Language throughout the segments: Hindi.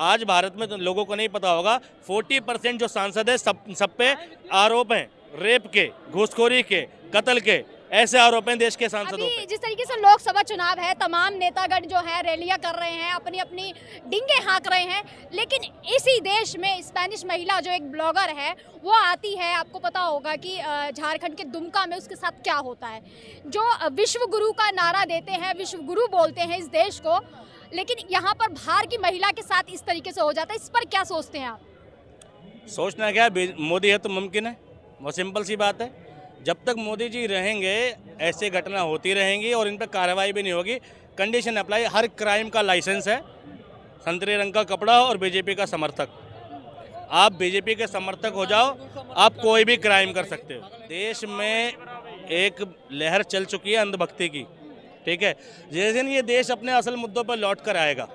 आज भारत में तो लोगों को नहीं पता होगा 40% जो सांसद है सब पे आरोप हैं, रेप के, घूसखोरी के, कत्ल के, ऐसे आरोप हैं देश के सांसदों पे। जिस तरीके से लोकसभा चुनाव है, तमाम नेतागण जो है रैलियां कर रहे हैं, अपनी अपनी डिंगे हाँक रहे हैं, लेकिन इसी देश में स्पेनिश महिला जो एक ब्लॉगर है वो आती है। आपको पता होगा कि झारखंड के दुमका में उसके साथ क्या होता है, जो विश्व गुरु का नारा देते हैं, विश्व गुरु बोलते हैं इस देश को, लेकिन यहाँ पर बाहर की महिला के साथ इस तरीके से हो जाता है। इस पर क्या सोचते हैं आप? सोचना क्या, मोदी है तो मुमकिन है, वो सिंपल सी बात है। जब तक मोदी जी रहेंगे ऐसे घटना होती रहेंगी और इन पर कार्रवाई भी नहीं होगी। कंडीशन अप्लाई, हर क्राइम का लाइसेंस है, संतरे रंग का कपड़ा और बीजेपी का समर्थक। आप बीजेपी के समर्थक हो जाओ, आप कोई भी क्राइम कर सकते हो। देश में एक लहर चल चुकी है अंधभक्ति की, ठीक है। जिस दिन ये देश अपने असल मुद्दों पर लौट कर आएगा,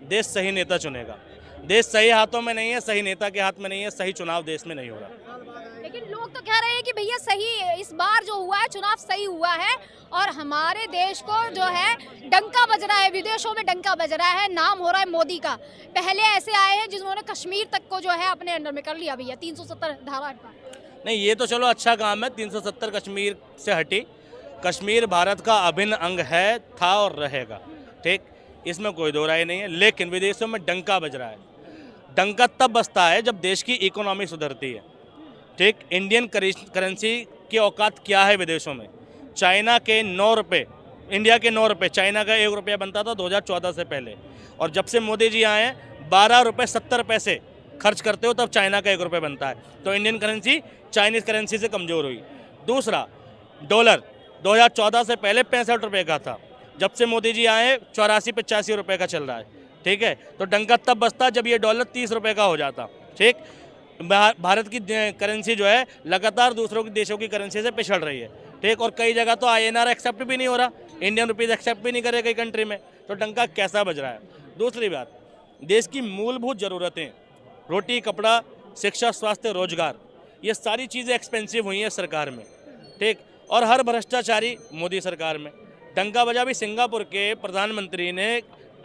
देश सही नेता चुनेगा। देश सही हाथों में नहीं है, सही नेता के हाथ में नहीं है, सही चुनाव देश में नहीं होगा। लेकिन लोग तो कह रहे हैं कि भैया सही, इस बार जो हुआ है चुनाव सही हुआ है और हमारे देश को जो है डंका बज रहा है, विदेशों में डंका बज रहा है, नाम हो रहा है मोदी का। पहले ऐसे आए हैं जिन्होंने कश्मीर तक को जो है अपने अंडर में कर लिया भैया, 370 धारा हटा। नहीं, ये तो चलो अच्छा काम है, 370 कश्मीर से हटी। कश्मीर भारत का अभिन्न अंग है, था और रहेगा, ठीक, इसमें कोई दो राय नहीं है। लेकिन विदेशों में डंका बज रहा है। डंका तब बजता है जब देश की इकोनॉमी सुधरती है, ठीक। इंडियन करेंसी की औकात क्या है विदेशों में? चाइना के 9 रुपये, इंडिया के 9 रुपये, चाइना का 1 रुपया बनता था 2014 से पहले। और जब से मोदी जी आए हैं 12 रुपये 70 पैसे खर्च करते हो तब चाइना का 1 रुपये बनता है। तो इंडियन करेंसी चाइनीज़ करेंसी से कमज़ोर हुई। दूसरा, डॉलर 2014 से पहले 65 रुपये का था, जब से मोदी जी आए 84-85 रुपये का चल रहा है, ठीक है। तो डंका तब बजता जब ये डॉलर 30 रुपये का हो जाता, ठीक। भारत की करेंसी जो है लगातार दूसरों की देशों की करेंसी से पिछड़ रही है, ठीक। और कई जगह तो INR एक्सेप्ट भी नहीं हो रहा, इंडियन रुपीज़ एक्सेप्ट भी नहीं करे कई कंट्री में। तो डंका कैसा बज रहा है? दूसरी बात, देश की मूलभूत ज़रूरतें, रोटी, कपड़ा, शिक्षा, स्वास्थ्य, रोजगार, ये सारी चीज़ें एक्सपेंसिव हुई हैं सरकार में, ठीक। और हर भ्रष्टाचारी मोदी सरकार में। डंका बजा भी सिंगापुर के प्रधानमंत्री ने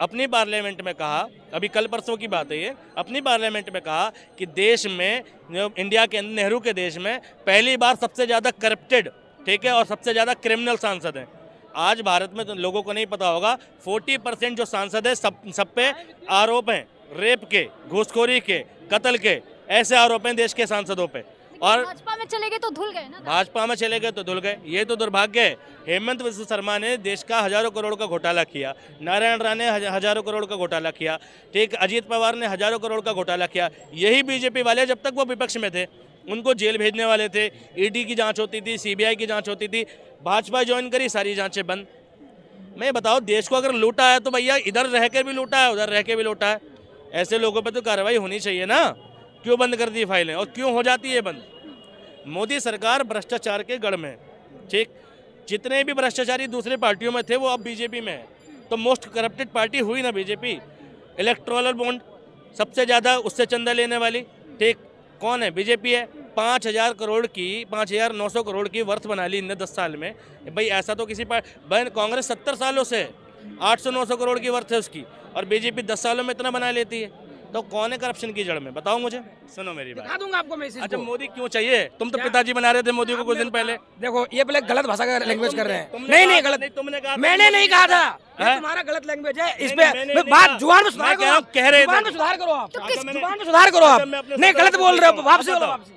अपनी पार्लियामेंट में कहा, अभी कल परसों की बात है ये, अपनी पार्लियामेंट में कहा कि देश में, इंडिया के अंदर, नेहरू के देश में पहली बार सबसे ज़्यादा करप्टेड, ठीक है, और सबसे ज़्यादा क्रिमिनल सांसद हैं। आज भारत में तो लोगों को नहीं पता होगा 40% जो सांसद है सब पे आरोप हैं, रेप के, घूसखोरी के, कत्ल के, ऐसे आरोप हैं देश के सांसदों पे। और भाजपा में चले गए तो धुल गए ना। भाजपा में चले गए तो धुल गए, ये तो दुर्भाग्य है। हेमंत विश्व शर्मा ने देश का हजारों करोड़ का घोटाला किया, नारायण राणे ने हजारों करोड़ का घोटाला किया, ठीक, अजीत पवार ने हजारों करोड़ का घोटाला किया। यही बीजेपी वाले जब तक वो विपक्ष में थे उनको जेल भेजने वाले थे, ED की जांच होती थी, CBI की जांच होती थी। भाजपा ज्वाइन करी, सारी जांचें बंद। मैं बताओ, देश को अगर लूटा है तो भैया इधर रह के भी लूटा है, उधर रह के भी लूटा है। ऐसे लोगों पर तो कार्रवाई होनी चाहिए ना। क्यों बंद कर दी फाइलें और क्यों हो जाती है बंद? मोदी सरकार भ्रष्टाचार के गढ़ में, ठीक। जितने भी भ्रष्टाचारी दूसरे पार्टियों में थे वो अब बीजेपी में है, तो मोस्ट करप्टेड पार्टी हुई ना बीजेपी। इलेक्टोरल बॉन्ड सबसे ज़्यादा उससे चंदा लेने वाली, ठीक, कौन है? बीजेपी है। 5,000 करोड़ की, 5,900 करोड़ की वर्थ बना ली इनने 10 साल में। भाई ऐसा तो किसी कांग्रेस 70 सालों से 800-900 करोड़ की वर्थ है उसकी, और बीजेपी 10 सालों में इतना बना लेती है। तो कौन है करप्शन की जड़ में? बताओ मुझे। सुनो मेरी बात, दिखा दूंगा आपको मैं। अच्छा, मोदी क्यों चाहिए? तुम तो पिताजी बना रहे थे मोदी को कुछ दिन पहले। देखो, ये पहले गलत भाषा का लैंग्वेज कर रहे हैं। नहीं गलत नहीं, तुमने कहा, मैंने नहीं कहा था। तुम्हारा गलत लैंग्वेज है। इस पे बात जुबान में सुधार करो, कह रहे जुबान में सुधार करो आप, जुबान में सुधार करो आप। नहीं, गलत बोल रहे हो, वापसी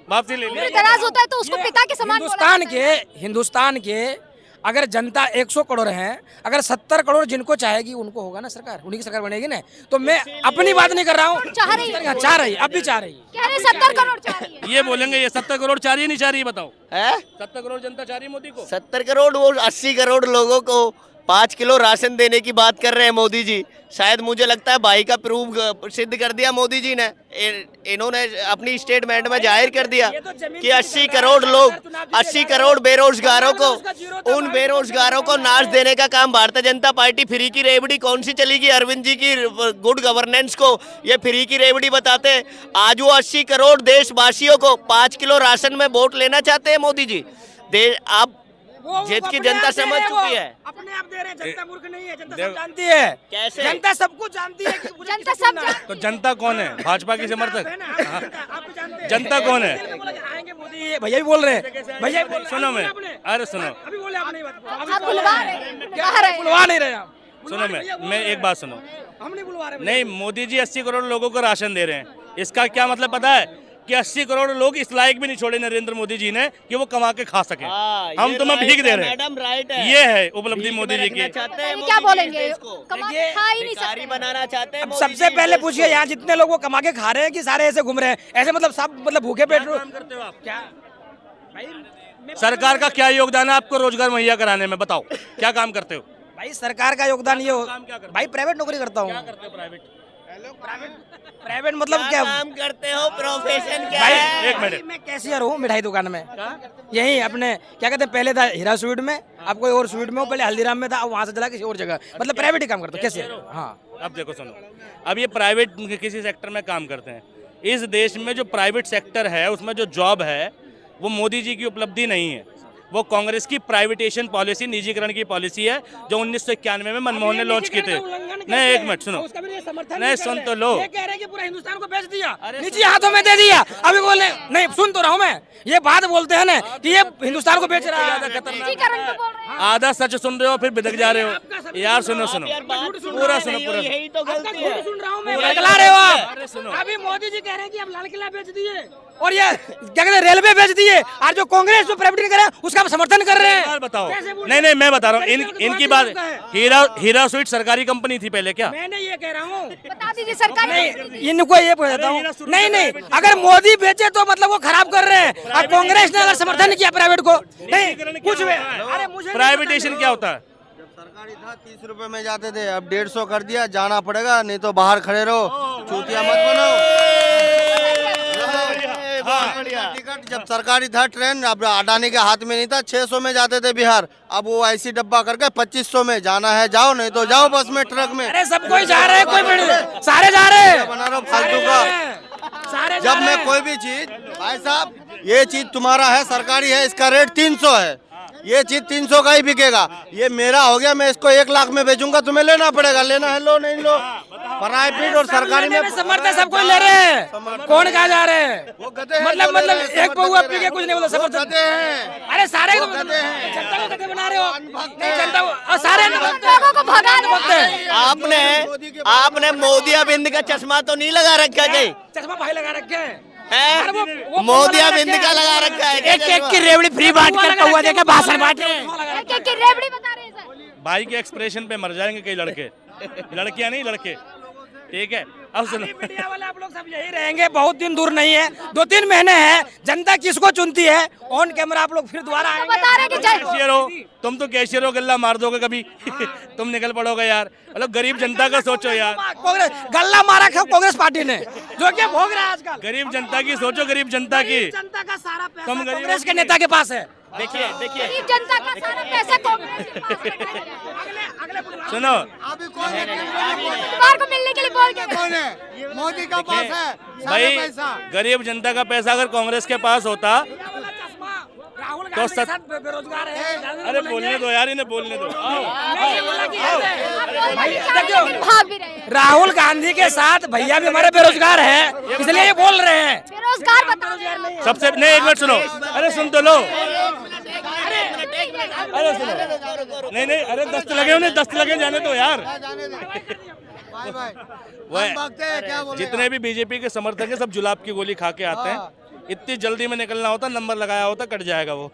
वापसी ले लो। दराज होता है तो उसको पिता के समान। हिंदुस्तान के अगर जनता 100 करोड़ है, अगर 70 करोड़ जिनको चाहेगी उनको होगा ना सरकार, उन्हीं की सरकार बनेगी ना। तो मैं अपनी बात नहीं कर रहा हूँ, चाह रही है, अब भी चाह रही है। कह रहे 70 करोड़ चाह रही है। ये बोलेंगे ये 70 करोड़ चाह रही है, नहीं चाह रही है? बताओ, है 70 करोड़ जनता चाह रही है मोदी को? 70 करोड़, वो 80 करोड़ लोगों को 5 किलो राशन देने की बात कर रहे हैं मोदी जी। शायद मुझे लगता है भाई का प्रूफ सिद्ध कर दिया मोदी जी ने। इन्होंने अपनी स्टेटमेंट में जाहिर कर दिया कि 80 करोड़ लोग, 80 करोड़ बेरोजगारों को, उन बेरोजगारों को नाश देने का काम भारतीय जनता पार्टी। फ्री की रेवड़ी कौन सी चलेगी? अरविंद जी की गुड गवर्नेंस को ये फ्री की रेवड़ी बताते हैं। आज वो 80 करोड़ देशवासियों को 5 किलो राशन में वोट लेना चाहते हैं मोदी जी। आप जीत की जनता समझ चुकी है। अपने आप दे रहे हैं, जनता मूर्ख नहीं है, जनता सब देव- जानती है। कैसे? जनता सब कुछ जानती है कि मुझे जनता किसे सब चुनना है। तो जनता कौन है? भाजपा की समर्थक? है ना, आप भी जानते हैं। जनता कौन है? दिल में बोला कि आएंगे मोदी, भैया भी बोल रहे हैं, भैया भी बोल रहे हैं। सुनो मैं, अभी बोले आपने। अरे सुनो, अभी बोले आपने ये बात। आप बुलवा रहे हैं, क्या बुलवा रहे हैं। बुलवा नहीं रहे आप? सुनो मैं एक बात सुनो। हम नहीं बुलवा रहे। नहीं, मोदी जी 80 करोड़ लोगों को राशन दे रहे हैं, इसका क्या मतलब पता है? कि 80 करोड़ लोग इस लायक भी नहीं छोड़े नरेंद्र मोदी जी ने कि वो कमा के खा सके। हम ये तुम्हें right भीख दे है, रहे हैं। मैडम राइट है। ये है उपलब्धि भीख में मोदी जी रखना की। चाहते हैं ये मोदी क्या जी बोलेंगे? इस देश को। कमा देखिए, खा ही नहीं भिखारी सकते। बनाना चाहते हैं अब मोदी सबसे जी पहले इस देश पूछिए को। यहाँ जितने लोग वो कमा के खा रहे हैं कि सारे ऐसे घूम रहे हैं, ऐसे मतलब सब मतलब भूखे पेट करते हो आप? क्या भाई सरकार का क्या योगदान है आपको रोजगार मुहैया कराने में? बताओ क्या काम करते हो? भाई सरकार का योगदान ये हो काम क्या करते हो? भाई प्राइवेट नौकरी करता हूँ। करते हो प्राइवेट? प्राइवेट मतलब क्या क्या काम करते हो? प्रोफेशन क्या भाई है? एक मिनट, मैं कैशियर हूँ मिठाई दुकान में। यही अपने क्या कहते हैं, पहले था हीरा स्वीट में, अब कोई और स्वीट में हूँ, पहले हल्दीराम में था, अब वहाँ से चला किसी और जगह, मतलब प्राइवेट ही काम करता हूँ कैशियर। हाँ अब देखो सुनो, अब ये प्राइवेट किसी सेक्टर में काम करते हैं। इस देश में जो प्राइवेट सेक्टर है उसमें जो जॉब है वो मोदी जी की उपलब्धि नहीं है, वो कांग्रेस की प्राइवेटेशन पॉलिसी, निजीकरण की पॉलिसी है जो 1991 में मनमोहन ने लॉन्च की थे। नहीं एक मिनट सुनो, नहीं सुन तो लो। ये कह रहे हैं कि पूरा हिंदुस्तान को बेच दिया, निजी हाथों में दे दिया। अभी बोले नहीं, सुन तो रहा हूँ मैं, ये बात बोलते हैं ना कि ये हिंदुस्तान को बेच रहा है। निजीकरण पे बोल रहे हैं। आधा सच सुन रहे हो फिर बिदक जा रहे हो यार। सुनो सुनो, यार बात पूरा सुनो, पूरा यही तो गलती है। सुन रहा हूँ मैं, पूरा गला रहे हो आप। अरे सुनो, अभी मोदी जी कह रहे हैं कि अब लाल किला बेच दिए और ये क्या कहते हैं रेलवे बेच दिए, और जो कांग्रेस जो प्राइवेट कर रहे हैं उसका समर्थन कर रहे हैं। बात बताओ। कैसे बोल नहीं नहीं मैं बता रहा हूँ, कैसे बोल- इनकी बात बात, ही नहीं हीरा स्वीट सरकारी कंपनी थी पहले क्या? मैंने ये कह रहा हूँ, बता दीजिए सरकार नहीं इनको ये बताता हूँ, नहीं नहीं अगर मोदी बेचे तो मतलब वो खराब कर रहे हैं, और कांग्रेस ने अगर समर्थन किया प्राइवेट को, नहीं कुछ भी। अरे मुझे नहीं प्राइवेटेशन क्या होता है? सरकारी था 30 रुपए में जाते थे, अब 150 कर दिया, जाना पड़ेगा, नहीं तो बाहर खड़े रहो, चूतिया मत बनो। टिकट जब सरकारी था ट्रेन, अब अडानी के हाथ में नहीं था, 600 में जाते थे बिहार, अब वो ऐसी डब्बा करके 2500 में, जाना है जाओ, नहीं तो जाओ बस में, ट्रक में। अरे सब कोई जा रहे हैं, कोई भी सारे जा रहे हैं, बना रहा फालतू का। सारे जब मैं कोई भी चीज, भाई साहब ये चीज तुम्हारा है, सरकारी है, इसका रेट 300 है, ये चीज 300 का ही बिकेगा, ये मेरा हो गया, मैं इसको 1 लाख में बेचूंगा, तुम्हें लेना पड़ेगा, लेना है लो, नहीं लो। प्राइवेट और सरकारी में समर्थन सब कोई ले रहे हैं, कौन कहा जा रहे हैं? वो गधे हैं, मतलब जो ले मतलब रहे हैं, एक पौवा पी के कुछ नहीं बोला, वो समर्थन गधे हैं। अरे सारे वो गधे हैं। जनता को गधे बना रहे हो, नहीं जनता और सारे लोगों को भगा रहे हैं। आपने मोदिया बिंद का चश्मा तो नहीं लगा रखा कहीं? चश्मा भाई लगा रखे हैं, है? मोदिया बिंद का लगा रखा है क्या चश्मा? की रेवड़ी फ्री बांट कर कौवा देके भाषण बांटे। एक-एक की रेवड़ी बता रहे हैं सर। भाई के एक्सप्रेशन पे मर जाएंगे कई लड़के, लड़कियां नहीं लड़के, ठीक है? अब सुनो, मीडिया वाले आप लोग सब यही रहेंगे, बहुत दिन दूर नहीं है, 2-3 महीने हैं, जनता किसको चुनती है, ऑन कैमरा आप लोग फिर दोबारा तो आएंगे। बता रहे कि कैशियर हो तुम, तो कैशियर हो, गल्ला मार दोगे कभी तुम निकल पड़ोगे यार। मतलब गरीब जनता का सोचो यार, कांग्रेस गल्ला मारा कांग्रेस पार्टी ने, जो कि भोग रहा है आजकल। गरीब जनता की सोचो, गरीब जनता की। जनता का सारा पैसा तुम गरीब कांग्रेस के नेता के पास है। देखिए देखिए गरीब जनता का सारा पैसा कांग्रेस के पास है। सुनो, सरकार को मिलने के लिए बोल के मोदी का पास है भाई गरीब जनता का पैसा अगर कांग्रेस के पास होता राहुल तो गांधी के सत- साथ बेरोजगार है। अरे बोलने दो यार, इन्हें बोलने दो। आओ, मैं ये बोला कि ऐसे- आप बोलना नहीं चाह रहे, लेकिन भाग भी रहे हैं। राहुल गांधी के साथ भैया भी हमारे बेरोजगार हैं, इसलिए ये बोल रहे हैं। बेरोजगार बता रहे हैं। सबसे नहीं, एक मिनट सुनो, अरे सुन तो लो, अरे सुनो, नहीं नहीं, अरे दस्त लगे उन्हें, दस्त लगे, जाने दो यार। भाई भाई वह हम भागते हैं, क्या बोले जितने भी बीजेपी के समर्थक हैं सब जुलाब की गोली खा के आते हैं। इतनी जल्दी में निकलना होता, नंबर लगाया होता, कट जाएगा वो।